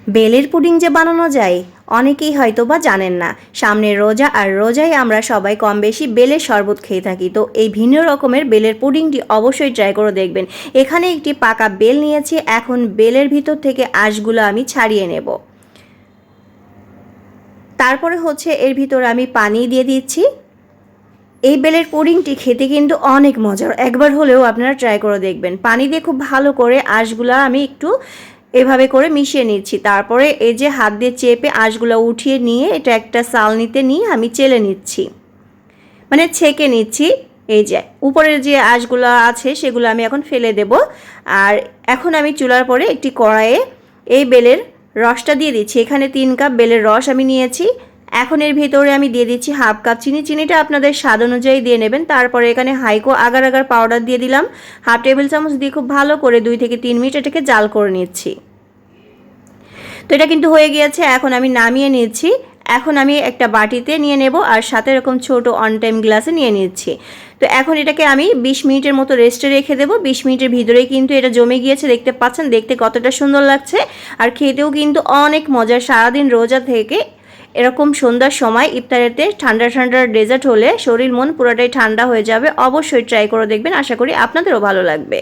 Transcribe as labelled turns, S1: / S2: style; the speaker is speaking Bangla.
S1: বেলের পুডিং যে বানানো যায় অনেকেই হয়তো বা জানেন না। সামনের রোজা, আর রোজায় আমরা সবাই কম বেশি বেলের শরবত খেয়ে থাকি। তো এই ভিন্ন রকমের বেলের পুডিংটি অবশ্যই ট্রাই করে দেখবেন। এখানে একটি পাকা বেল নিয়েছি। এখন বেলের ভিতর থেকে আঁশগুলো আমি ছাড়িয়ে নেব। তারপরে হচ্ছে এর ভিতরে আমি পানি দিয়ে দিচ্ছি। এই বেলের পুডিংটি খেতে কিন্তু অনেক মজার, একবার হলেও আপনারা ট্রাই করে দেখবেন। পানি দিয়ে খুব ভালো করে আঁশগুলো আমি একটু এভাবে করে মিশিয়ে নিচ্ছি। তারপরে এই যে হাত দিয়ে চেপে আঁশগুলো উঠিয়ে নিয়ে এটা একটা চালনিতে নিয়ে আমি চেলে নিচ্ছি, মানে ছেঁকে নিচ্ছি। এই যে উপরের যে আঁশগুলো আছে সেগুলো আমি এখন ফেলে দেব। আর এখন আমি চুলার পরে একটি কড়াইয়ে এই বেলের রসটা দিয়ে দিচ্ছি। এখানে 3 কাপ বেলের রস আমি নিয়েছি। এখন এর ভিতরে আমি দিয়ে দিচ্ছি হাফ কাপ চিনি। চিনিটা আপনাদের স্বাদ অনুযায়ী দিয়ে নেবেন। তারপরে এখানে হাইকো আগার আগার পাউডার দিয়ে দিলাম হাফ টেবিল চামচ দিয়ে খুব ভালো করে 2 থেকে 3 মিনিট এটাকে জাল করে নিচ্ছি। তো এটা কিন্তু হয়ে গিয়েছে। এখন আমি নামিয়ে নিচ্ছি। এখন আমি একটা বাটিতে নিয়ে নেব আর সাথে এরকম ছোট অন টাইম গ্লাসে নিয়ে নিচ্ছি। তো এখন এটাকে আমি 20 মিনিটের মতো রেস্টে রেখে দেবো। 20 মিনিটের ভিতরেই কিন্তু এটা জমে গিয়েছে, দেখতে পাচ্ছেন। দেখতে কতটা সুন্দর লাগছে আর খেতেও কিন্তু অনেক মজার। সারাদিন রোজা থেকে এরকম সন্ধ্যার সময় ইফতারেতে ঠান্ডা ঠান্ডা ডেজার্ট হলে শরীর মন পুরোটাই ঠান্ডা হয়ে যাবে। অবশ্যই ট্রাই করে দেখবেন, আশা করি আপনাদেরও ভালো লাগবে।